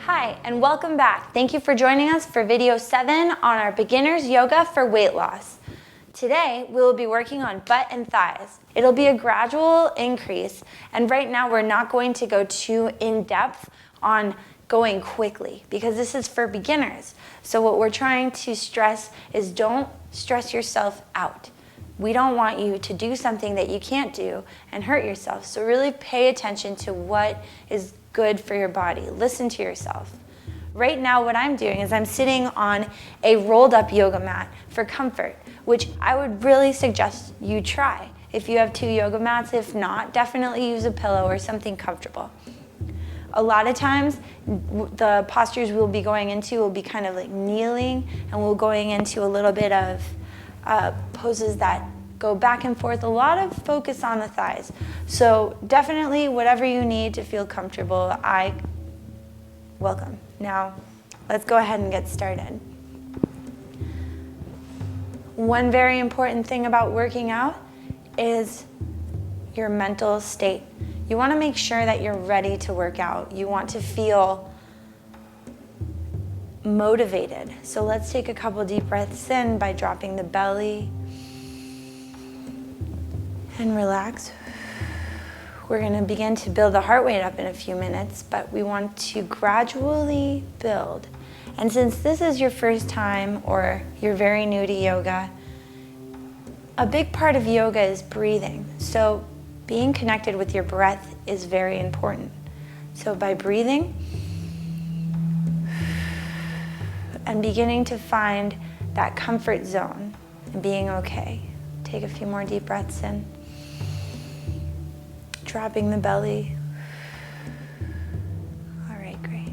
Hi, and welcome back. Thank you for joining us for video 7 on our beginner's yoga for weight loss. Today, we will be working on butt and thighs. It'll be a gradual increase, and right now we're not going to go too in-depth on going quickly because this is for beginners. So what we're trying to stress is don't stress yourself out. We don't want you to do something that you can't do and hurt yourself. So really pay attention to what is good for your body. Listen to yourself. Right now what I'm doing is I'm sitting on a rolled up yoga mat for comfort, which I would really suggest you try. If you have 2 yoga mats, if not, definitely use a pillow or something comfortable. A lot of times the postures we'll be going into will be kind of like kneeling, and we're going into a little bit of poses that go back and forth, a lot of focus on the thighs. So definitely whatever you need to feel comfortable, I welcome. Now, let's go ahead and get started. One very important thing about working out is your mental state. You want to make sure that you're ready to work out. You want to feel motivated. So let's take a couple deep breaths in by dropping the belly and relax. We're going to begin to build the heart rate up in a few minutes, but we want to gradually build. And since this is your first time or you're very new to yoga, a big part of yoga is breathing. So being connected with your breath is very important. So by breathing and beginning to find that comfort zone and being okay. Take a few more deep breaths in. Dropping the belly. All right, great.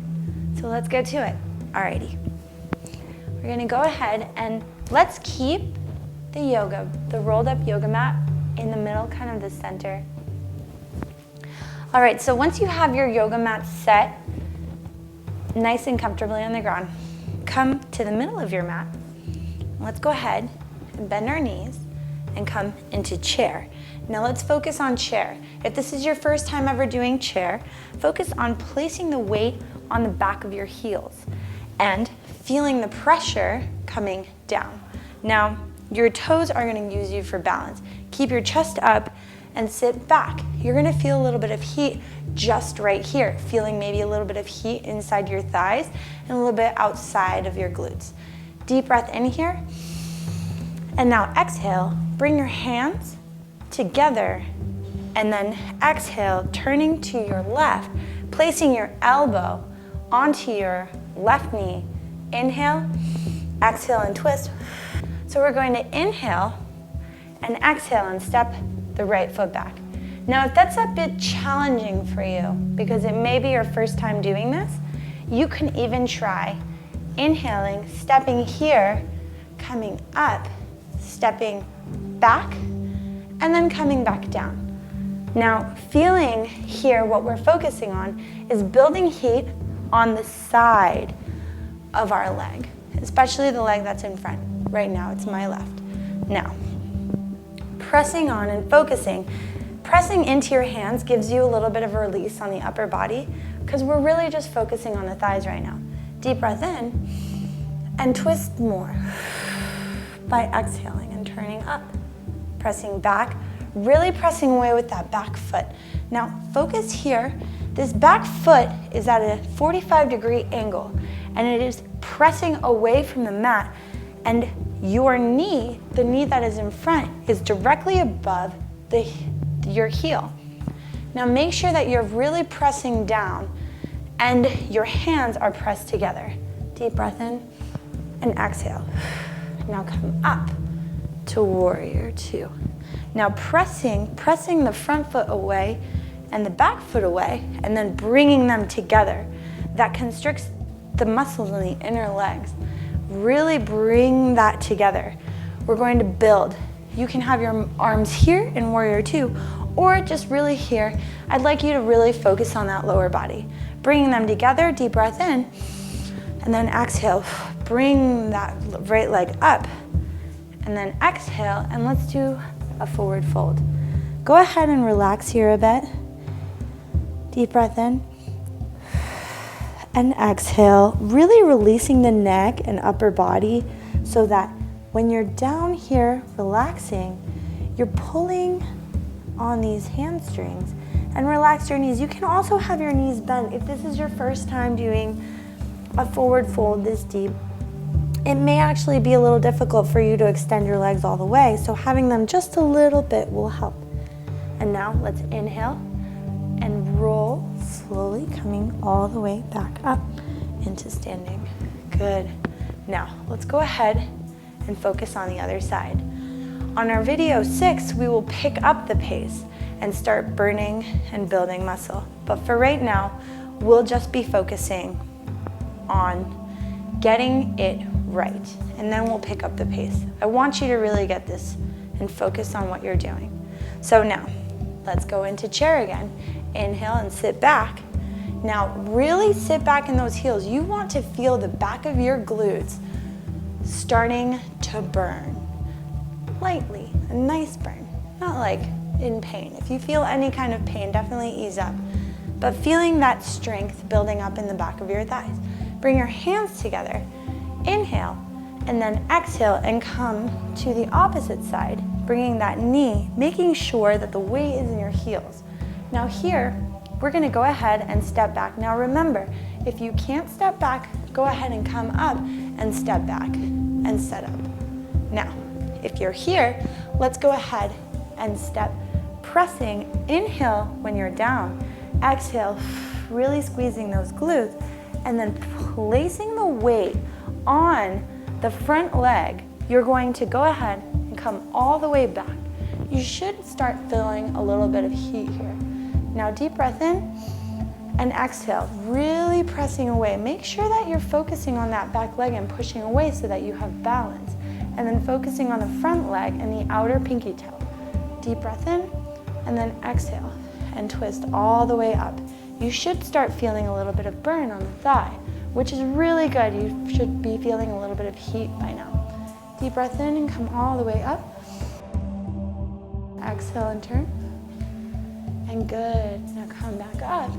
So let's get to it. Alrighty. We're gonna go ahead and let's keep the rolled up yoga mat in the middle, kind of the center. All right, so once you have your yoga mat set, nice and comfortably on the ground, come to the middle of your mat. Let's go ahead and bend our knees and come into chair. Now let's focus on chair. If this is your first time ever doing chair, focus on placing the weight on the back of your heels and feeling the pressure coming down. Now, your toes are going to use you for balance. Keep your chest up and sit back. You're going to feel a little bit of heat just right here, feeling maybe a little bit of heat inside your thighs and a little bit outside of your glutes. Deep breath in here. And now exhale, bring your hands together, and then exhale, turning to your left, placing your elbow onto your left knee. Inhale, exhale, and twist. So we're going to inhale and exhale and step the right foot back. Now, if that's a bit challenging for you, because it may be your first time doing this, you can even try inhaling, stepping here, coming up, stepping back, and then coming back down. Now, feeling here, what we're focusing on is building heat on the side of our leg, especially the leg that's in front. Right now, it's my left. Now, pressing on and focusing. Pressing into your hands gives you a little bit of a release on the upper body because we're really just focusing on the thighs right now. Deep breath in and twist more by exhaling and turning up. Pressing back, really pressing away with that back foot. Now focus here. This back foot is at a 45-degree angle and it is pressing away from the mat, and your knee, the knee that is in front, is directly above your heel. Now make sure that you're really pressing down and your hands are pressed together. Deep breath in and exhale. Now come up to warrior 2. Now pressing the front foot away and the back foot away, and then bringing them together. That constricts the muscles in the inner legs. Really bring that together. We're going to build. You can have your arms here in warrior 2, or just really here. I'd like you to really focus on that lower body. Bringing them together, deep breath in, and then exhale. Bring that right leg up, and then exhale, and let's do a forward fold. Go ahead and relax here a bit. Deep breath in, and exhale, really releasing the neck and upper body so that when you're down here relaxing, you're pulling on these hamstrings and relax your knees. You can also have your knees bent. If this is your first time doing a forward fold this deep, it may actually be a little difficult for you to extend your legs all the way, so having them just a little bit will help. And now let's inhale and roll slowly, coming all the way back up into standing. Good. Now let's go ahead and focus on the other side. On our video 6, we will pick up the pace and start burning and building muscle. But for right now, we'll just be focusing on getting it right, and then we'll pick up the pace. I want you to really get this and focus on what you're doing. So now, let's go into chair again. Inhale and sit back. Now, really sit back in those heels. You want to feel the back of your glutes starting to burn. Lightly, a nice burn, not like in pain. If you feel any kind of pain, definitely ease up. But feeling that strength building up in the back of your thighs. Bring your hands together. Inhale, and then exhale and come to the opposite side, bringing that knee, making sure that the weight is in your heels. Now here, we're gonna go ahead and step back. Now remember, if you can't step back, go ahead and come up and step back and set up. Now, if you're here, let's go ahead and step, pressing, inhale when you're down, exhale, really squeezing those glutes, and then placing the weight on the front leg. You're going to go ahead and come all the way back. You should start feeling a little bit of heat here. Now deep breath in and exhale, really pressing away. Make sure that you're focusing on that back leg and pushing away so that you have balance. And then focusing on the front leg and the outer pinky toe. Deep breath in and then exhale and twist all the way up. You should start feeling a little bit of burn on the thigh, which is really good. You should be feeling a little bit of heat by now. Deep breath in and come all the way up. Exhale and turn. And good. Now come back up.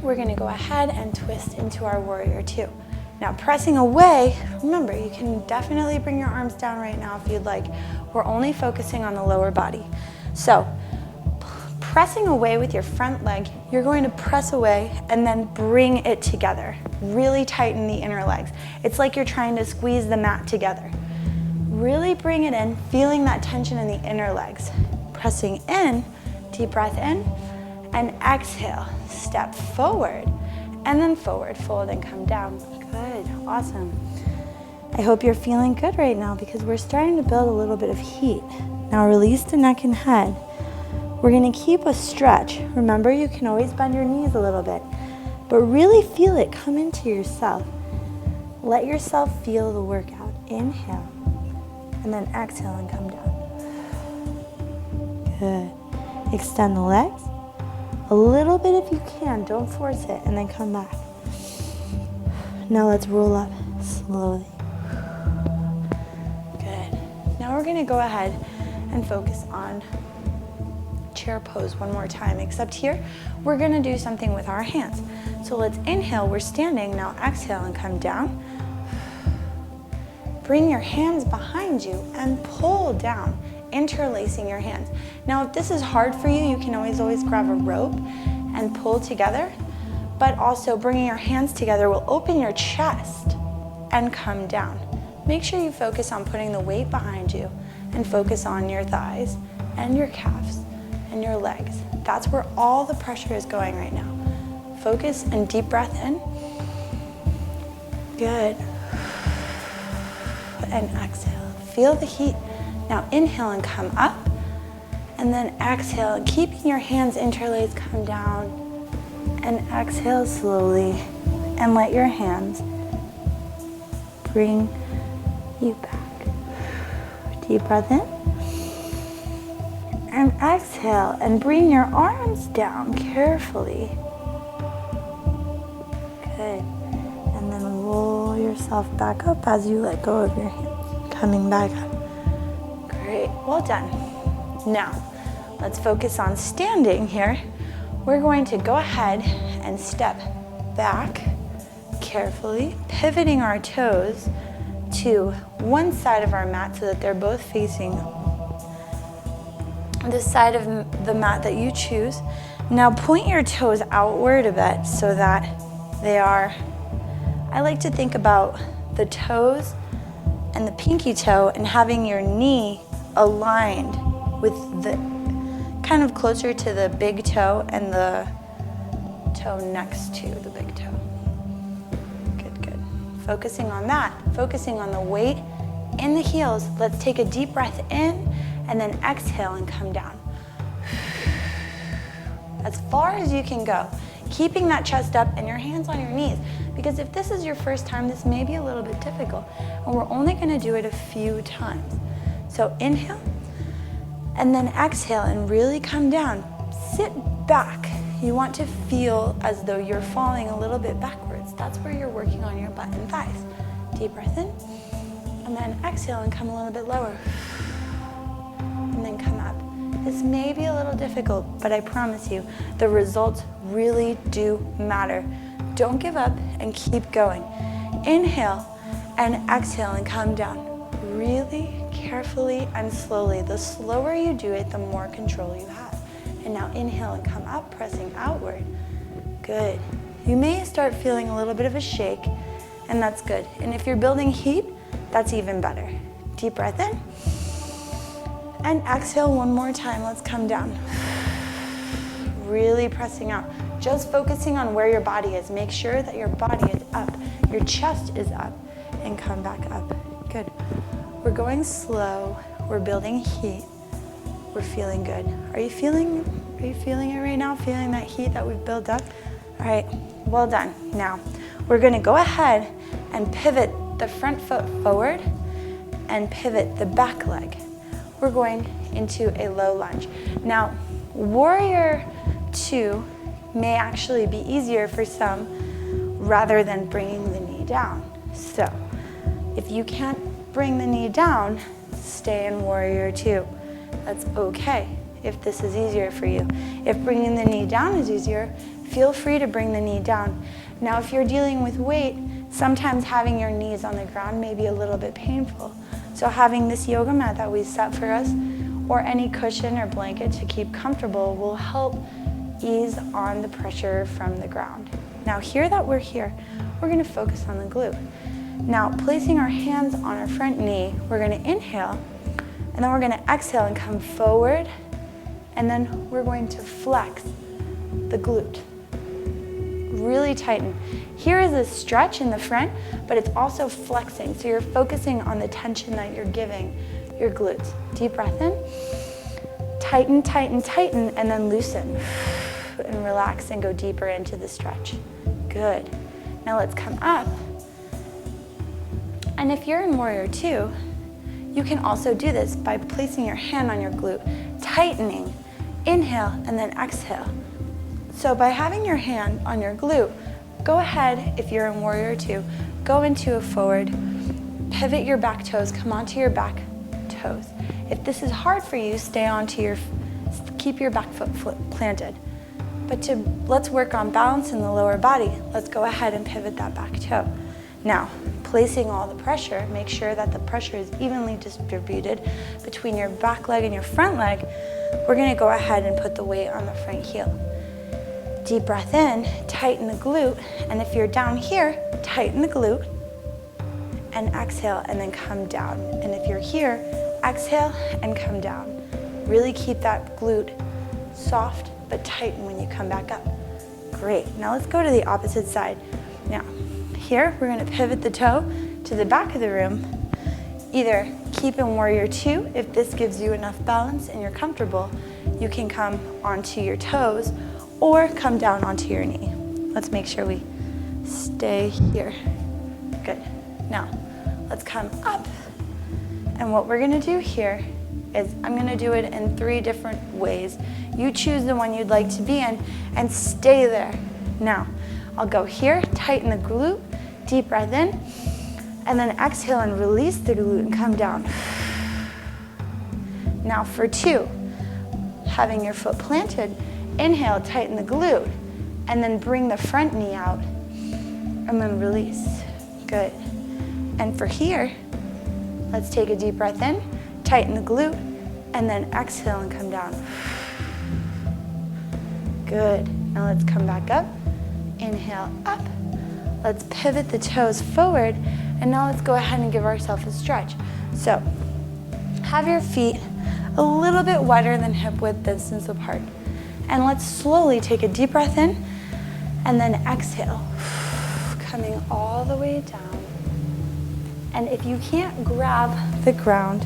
We're gonna go ahead and twist into our warrior two. Now pressing away, remember you can definitely bring your arms down right now if you'd like. We're only focusing on the lower body. So pressing away with your front leg, you're going to press away and then bring it together. Really tighten the inner legs. It's like you're trying to squeeze the mat together. Really bring it in, feeling that tension in the inner legs. Pressing in, deep breath in, and exhale. Step forward, and then forward fold and come down. Good, awesome. I hope you're feeling good right now because we're starting to build a little bit of heat. Now release the neck and head. We're gonna keep a stretch. Remember, you can always bend your knees a little bit, but really feel it come into yourself. Let yourself feel the workout. Inhale, and then exhale and come down. Good. Extend the legs. A little bit if you can, don't force it, and then come back. Now let's roll up slowly. Good. Now we're gonna go ahead and focus on chair pose one more time, except here, we're gonna do something with our hands. So let's inhale, we're standing, now exhale and come down. Bring your hands behind you and pull down, interlacing your hands. Now if this is hard for you, you can always grab a rope and pull together, but also bringing your hands together will open your chest and come down. Make sure you focus on putting the weight behind you and focus on your thighs and your calves and your legs. That's where all the pressure is going right now. Focus and deep breath in. Good. And exhale. Feel the heat. Now inhale and come up. And then exhale, and keeping your hands interlaced, come down. And exhale slowly. And let your hands bring you back. Deep breath in. And exhale, and bring your arms down carefully. Good. And then roll yourself back up as you let go of your hands. Coming back up. Great, well done. Now, let's focus on standing here. We're going to go ahead and step back carefully, pivoting our toes to one side of our mat so that they're both facing the side of the mat that you choose. Now point your toes outward a bit so that they are, I like to think about the toes and the pinky toe and having your knee aligned with the kind of closer to the big toe and the toe next to the big toe. Good, good. Focusing on that, focusing on the weight in the heels. Let's take a deep breath in and then exhale and come down. As far as you can go, keeping that chest up and your hands on your knees. Because if this is your first time, this may be a little bit difficult. And we're only gonna do it a few times. So inhale, and then exhale and really come down. Sit back. You want to feel as though you're falling a little bit backwards. That's where you're working on your butt and thighs. Deep breath in, and then exhale and come a little bit lower. And then come up. This may be a little difficult, but I promise you, the results really do matter. Don't give up and keep going. Inhale and exhale and come down. Really carefully and slowly. The slower you do it, the more control you have. And now inhale and come up, pressing outward. Good. You may start feeling a little bit of a shake, and that's good. And if you're building heat, that's even better. Deep breath in. And exhale one more time. Let's come down. Really pressing out. Just focusing on where your body is. Make sure that your body is up. Your chest is up. And come back up. Good. We're going slow. We're building heat. We're feeling good. Are you feeling it right now? Feeling that heat that we've built up? All right, well done. Now, we're gonna go ahead and pivot the front foot forward and pivot the back leg. We're going into a low lunge. Now, warrior 2 may actually be easier for some rather than bringing the knee down. So, if you can't bring the knee down, stay in warrior 2. That's okay if this is easier for you. If bringing the knee down is easier, feel free to bring the knee down. Now, if you're dealing with weight, sometimes having your knees on the ground may be a little bit painful. So having this yoga mat that we set for us, or any cushion or blanket to keep comfortable, will help ease on the pressure from the ground. Now, here that we're here, we're gonna focus on the glute. Now, placing our hands on our front knee, we're gonna inhale, and then we're gonna exhale and come forward, and then we're going to flex the glute. Really tighten. Here is a stretch in the front, but it's also flexing, so you're focusing on the tension that you're giving your glutes. Deep breath in, tighten, tighten, tighten, and then loosen. And relax and go deeper into the stretch. Good. Now let's come up. And if you're in warrior 2, you can also do this by placing your hand on your glute, tightening, inhale, and then exhale. So by having your hand on your glute, go ahead, if you're in warrior 2, go into a forward, pivot your back toes, come onto your back toes. If this is hard for you, keep your back foot planted. But let's work on balance in the lower body. Let's go ahead and pivot that back toe. Now, placing all the pressure, make sure that the pressure is evenly distributed between your back leg and your front leg. We're gonna go ahead and put the weight on the front heel. Deep breath in, tighten the glute, and if you're down here, tighten the glute, and exhale, and then come down. And if you're here, exhale and come down. Really keep that glute soft but tighten when you come back up. Great, now let's go to the opposite side. Now, here, we're gonna pivot the toe to the back of the room. Either keep in warrior 2, if this gives you enough balance and you're comfortable, you can come onto your toes or come down onto your knee. Let's make sure we stay here. Good. Now, let's come up. And what we're gonna do here is I'm gonna do it in 3 different ways. You choose the one you'd like to be in and stay there. Now, I'll go here, tighten the glute, deep breath in, and then exhale and release the glute and come down. Now for 2, having your foot planted, inhale, tighten the glute, and then bring the front knee out and then release. Good. And for here, let's take a deep breath in, tighten the glute, and then exhale and come down. Good. Now let's come back up. Inhale, up. Let's pivot the toes forward, and now let's go ahead and give ourselves a stretch. So, have your feet a little bit wider than hip width distance apart. And let's slowly take a deep breath in, and then exhale, coming all the way down. And if you can't grab the ground,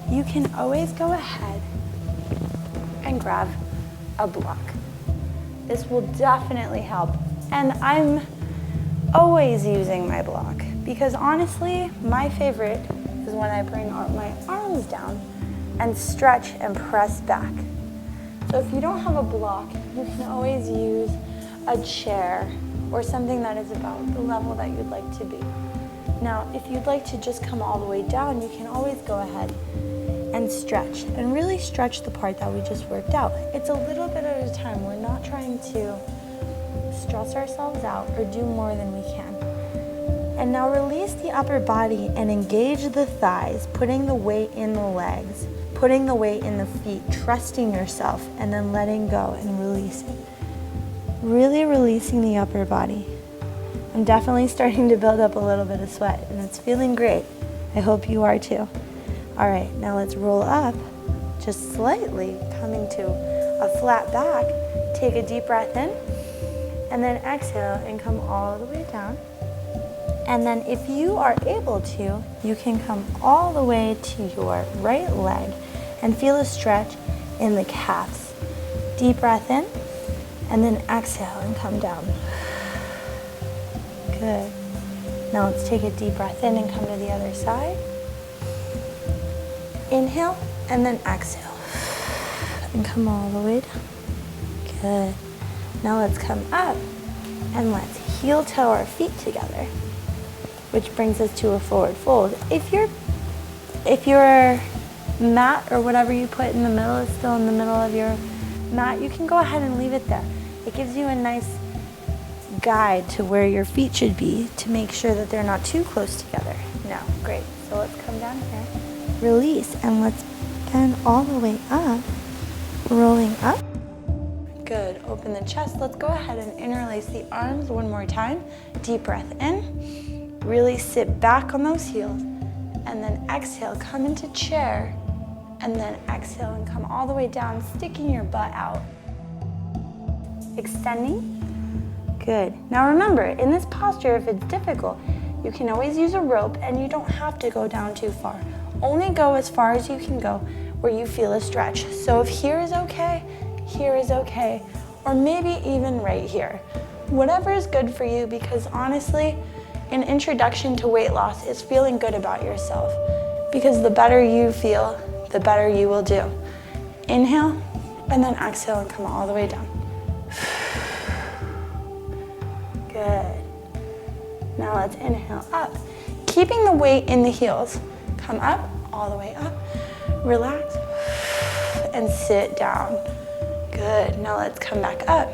you can always go ahead and grab a block. This will definitely help. And I'm always using my block because honestly, my favorite is when I bring my arms down and stretch and press back. So if you don't have a block, you can always use a chair or something that is about the level that you'd like to be. Now, if you'd like to just come all the way down, you can always go ahead and stretch and really stretch the part that we just worked out. It's a little bit at a time. We're not trying to stress ourselves out or do more than we can. And now release the upper body and engage the thighs, putting the weight in the legs, putting the weight in the feet, trusting yourself, and then letting go and releasing. Really releasing the upper body. I'm definitely starting to build up a little bit of sweat, and it's feeling great. I hope you are too. All right, now let's roll up, just slightly coming to a flat back. Take a deep breath in, and then exhale and come all the way down. And then if you are able to, you can come all the way to your right leg and feel a stretch in the calves. Deep breath in, and then exhale and come down. Good. Now let's take a deep breath in and come to the other side. Inhale, and then exhale. And come all the way down. Good. Now let's come up, and let's heel toe our feet together, which brings us to a forward fold. If your mat or whatever you put in the middle is still in the middle of your mat, you can go ahead and leave it there. It gives you a nice guide to where your feet should be to make sure that they're not too close together. Now, great. So let's come down here, release, and let's bend all the way up, rolling up. Good. Open the chest. Let's go ahead and interlace the arms one more time. Deep breath in. Really sit back on those heels, and then exhale, come into chair, and then exhale and come all the way down, sticking your butt out. Extending. Good. Now remember, in this posture, if it's difficult, you can always use a rope, and you don't have to go down too far. Only go as far as you can go where you feel a stretch. So if here is okay, or maybe even right here. Whatever is good for you, because honestly, an introduction to weight loss is feeling good about yourself, because the better you feel, the better you will do. Inhale, and then exhale and come all the way down. Good. Now let's inhale up. Keeping the weight in the heels. Come up, all the way up. Relax, and sit down. Good. Now let's come back up.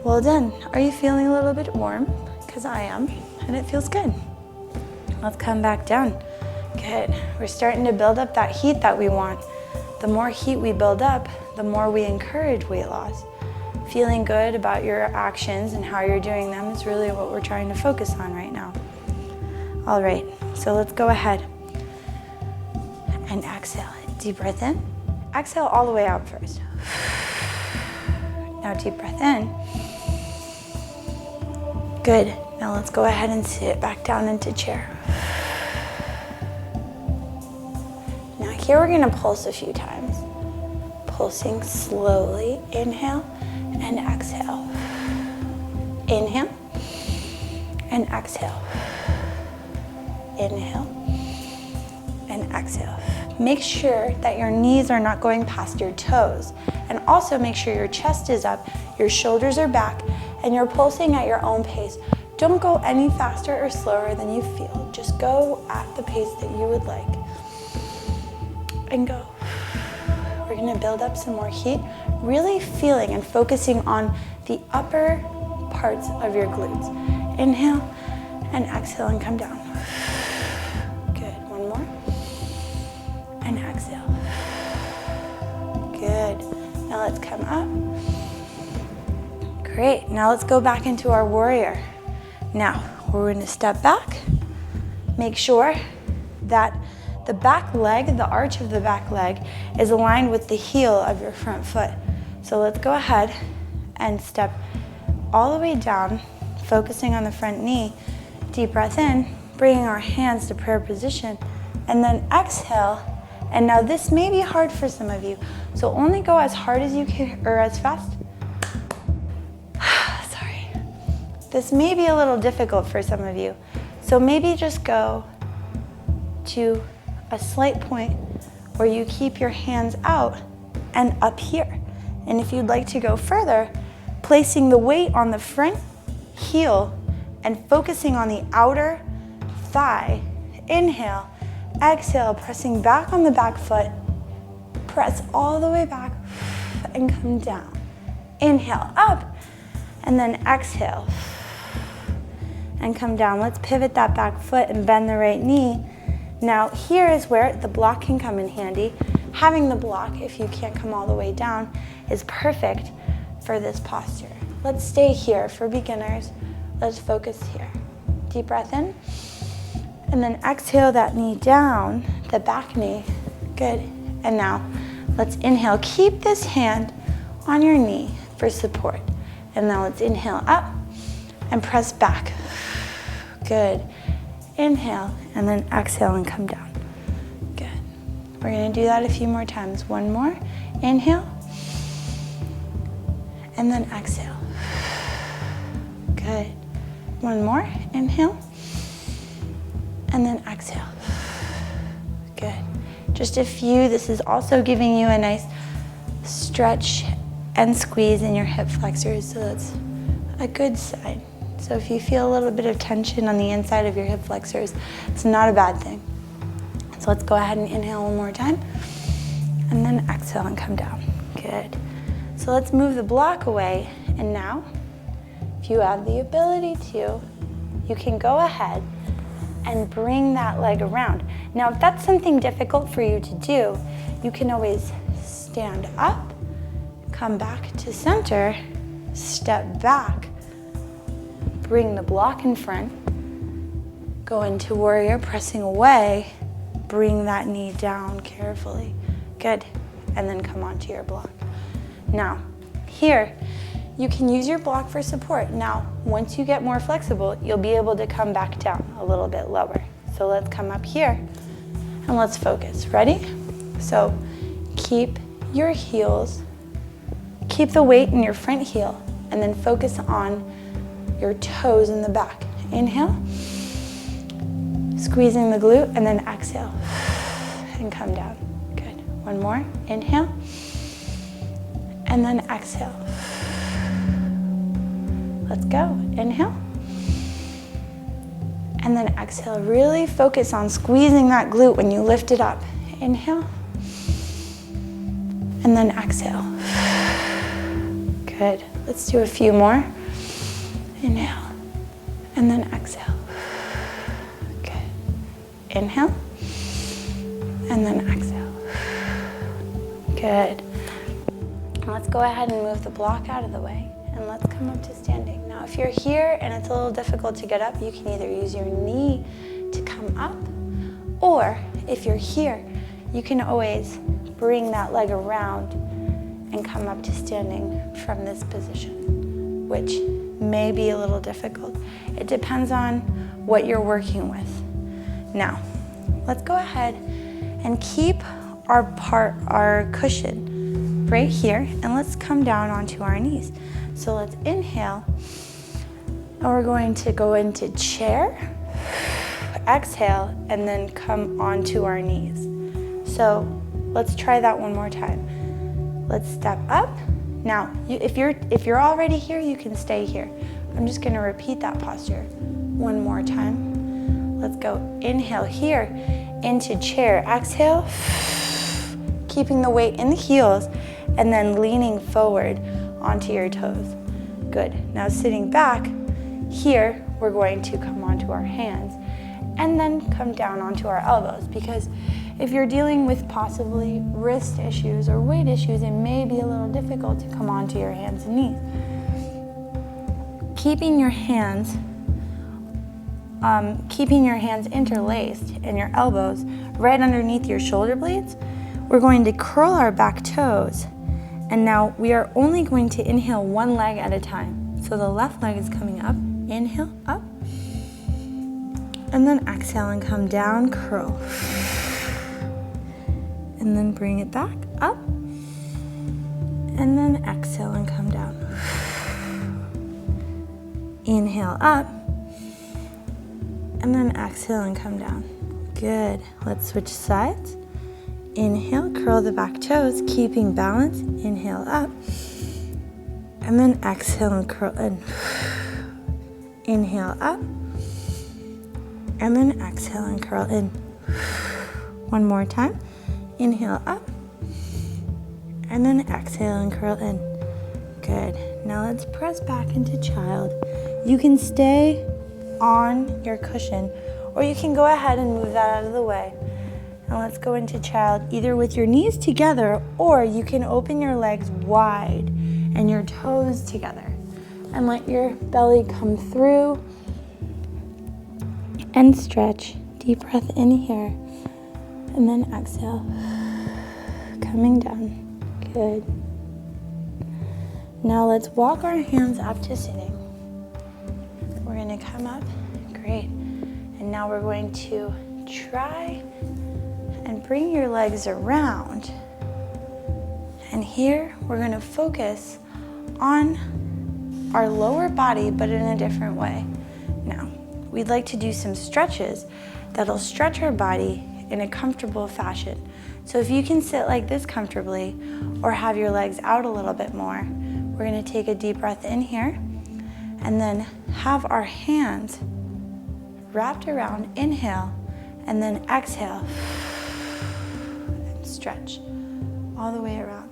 Well done. Are you feeling a little bit warm? Because I am, and it feels good. Let's come back down. Good. We're starting to build up that heat that we want. The more heat we build up, the more we encourage weight loss. Feeling good about your actions and how you're doing them is really what we're trying to focus on right now. All right, so let's go ahead and exhale. Deep breath in. Exhale all the way out first. Now deep breath in. Good. Now let's go ahead and sit back down into chair. Now here we're gonna pulse a few times. Pulsing slowly. Inhale and exhale. Inhale and exhale. Inhale and exhale. Make sure that your knees are not going past your toes, and also make sure your chest is up, your shoulders are back, and you're pulsing at your own pace. Don't go any faster or slower than you feel. Just go at the pace that you would like. And go. We're gonna build up some more heat, really feeling and focusing on the upper parts of your glutes. Inhale and exhale and come down. Good, one more. And exhale. Good. Now let's come up. Great, now let's go back into our warrior. Now, we're gonna step back. Make sure that the back leg, the arch of the back leg, is aligned with the heel of your front foot. So let's go ahead and step all the way down, focusing on the front knee. Deep breath in, bringing our hands to prayer position, and then exhale. And now this may be hard for some of you, so only go as hard as you can, or as fast. Sorry. This may be a little difficult for some of you, so maybe just go to a slight point where you keep your hands out and up here. And if you'd like to go further, placing the weight on the front heel and focusing on the outer thigh. Inhale, exhale, pressing back on the back foot. Press all the way back and come down. Inhale, up, and then exhale and come down. Let's pivot that back foot and bend the right knee. Now here is where the block can come in handy. Having the block, if you can't come all the way down, is perfect for this posture. Let's stay here for beginners. Let's focus here. Deep breath in, and then exhale that knee down, the back knee. Good. And now let's inhale. Keep this hand on your knee for support. And now let's inhale up and press back. Good. Inhale, and then exhale and come down. Good. We're gonna do that a few more times. One more. Inhale, and then exhale. Good. One more. Inhale, and then exhale. Good. Just a few. This is also giving you a nice stretch and squeeze in your hip flexors, so that's a good sign. So if you feel a little bit of tension on the inside of your hip flexors, it's not a bad thing. So let's go ahead and inhale one more time, and then exhale and come down. Good. So let's move the block away, and now, if you have the ability to, you can go ahead and bring that leg around. Now, if that's something difficult for you to do, you can always stand up, come back to center, step back, bring the block in front, go into warrior, pressing away, bring that knee down carefully. Good, and then come onto your block. Now, here, you can use your block for support. Now, once you get more flexible, you'll be able to come back down a little bit lower. So let's come up here and let's focus. Ready? So keep your heels, keep the weight in your front heel, and then focus on your toes in the back. Inhale, squeezing the glute, and then exhale and come down. Good. One more. Inhale, and then exhale. Let's go. Inhale, and then exhale. Really focus on squeezing that glute when you lift it up. Inhale, and then exhale. Good. Let's do a few more. Inhale, and then exhale. Good. Inhale, and then exhale. Good. Let's go ahead and move the block out of the way, and let's come up to standing. Now, if you're here and it's a little difficult to get up, you can either use your knee to come up, or if you're here, you can always bring that leg around and come up to standing from this position, which may be a little difficult. It depends on what you're working with. Now, let's go ahead and keep our cushion right here, and let's come down onto our knees. So let's inhale, and we're going to go into chair, exhale, and then come onto our knees. So let's try that one more time. Let's step up. Now, if you're already here, you can stay here. I'm just gonna repeat that posture one more time. Let's go. Inhale here into chair. Exhale, keeping the weight in the heels, and then leaning forward onto your toes. Good. Now sitting back, here we're going to come onto our hands and then come down onto our elbows, because if you're dealing with possibly wrist issues or weight issues, it may be a little difficult to come onto your hands and knees. Keeping your hands interlaced and your elbows right underneath your shoulder blades, we're going to curl our back toes. And now we are only going to inhale one leg at a time. So the left leg is coming up, inhale, up. And then exhale and come down, curl. And then bring it back, up. And then exhale and come down. Inhale, up. And then exhale and come down. Good. Let's switch sides. Inhale, curl the back toes, keeping balance. Inhale, up. And then exhale and curl in. Inhale, up. And then exhale and curl in. One more time. Inhale, up. And then exhale and curl in. Good. Now let's press back into child. You can stay on your cushion, or you can go ahead and move that out of the way. Now let's go into child, either with your knees together, or you can open your legs wide and your toes together and let your belly come through and stretch. Deep breath in here and then exhale, coming down. Good. Now let's walk our hands up to sitting. We're going to come up. Great. And now we're going to try and bring your legs around. And here we're going to focus on our lower body, but in a different way. Now, we'd like to do some stretches that'll stretch our body in a comfortable fashion. So if you can sit like this comfortably or have your legs out a little bit more, we're going to take a deep breath in here and then have our hands wrapped around. Inhale and then exhale and stretch all the way around.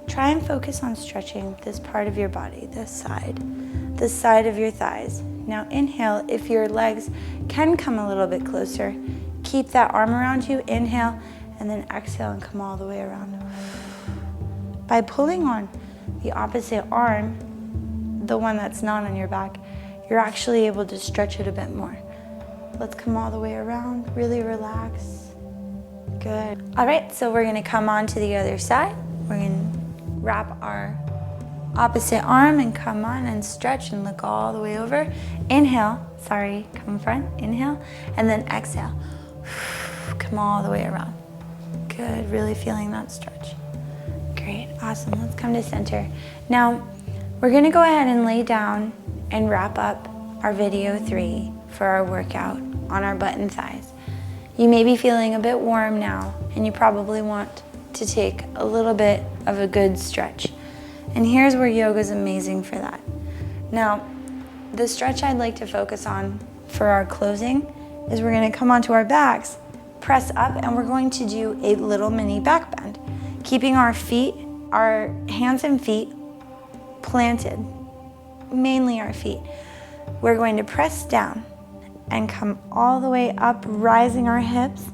Try and focus on stretching this part of your body, this side of your thighs. Now inhale, if your legs can come a little bit closer, keep that arm around you. Inhale and then exhale and come all the way around. By pulling on the opposite arm, the one that's not on your back, you're actually able to stretch it a bit more. Let's come all the way around, really relax. Good. All right, so we're gonna come on to the other side. We're gonna wrap our opposite arm and come on and stretch and look all the way over. Inhale, come front, inhale, and then exhale. Come all the way around. Good, really feeling that stretch. Great, awesome, let's come to center. Now, we're gonna go ahead and lay down and wrap up our video 3 for our workout on our butt and thighs. You may be feeling a bit warm now, and you probably want to take a little bit of a good stretch. And here's where yoga is amazing for that. Now, the stretch I'd like to focus on for our closing is we're gonna come onto our backs, press up, and we're going to do a little mini back bend, keeping our hands and feet planted, mainly our feet. We're going to press down and come all the way up, rising our hips,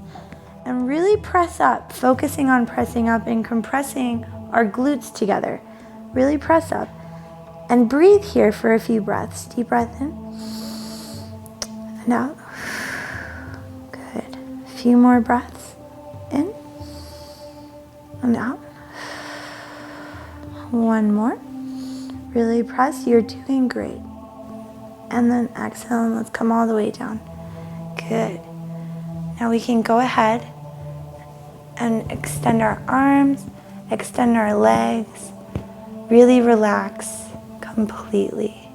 and really press up, focusing on pressing up and compressing our glutes together. Really press up and breathe here for a few breaths. Deep breath in and out. Good. A few more breaths in and out. One more. Really press. You're doing great. And then exhale and let's come all the way down. Good. Now we can go ahead and extend our arms, extend our legs, really relax completely.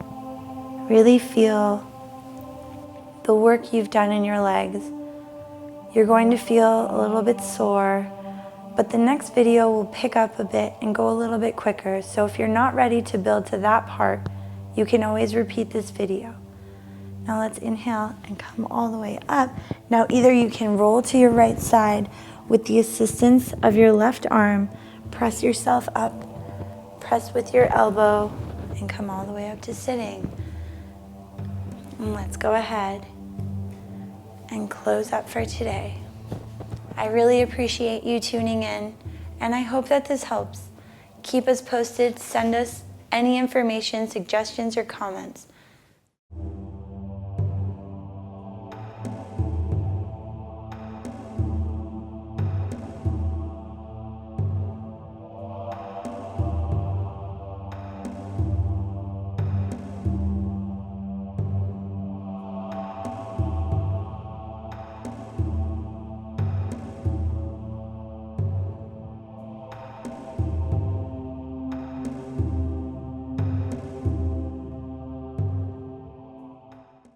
Really feel the work you've done in your legs. You're going to feel a little bit sore, but the next video will pick up a bit and go a little bit quicker. So if you're not ready to build to that part, you can always repeat this video. Now let's inhale and come all the way up. Now either you can roll to your right side with the assistance of your left arm, press yourself up, press with your elbow, and come all the way up to sitting. And let's go ahead and close up for today. I really appreciate you tuning in, and I hope that this helps. Keep us posted, send us any information, suggestions, or comments.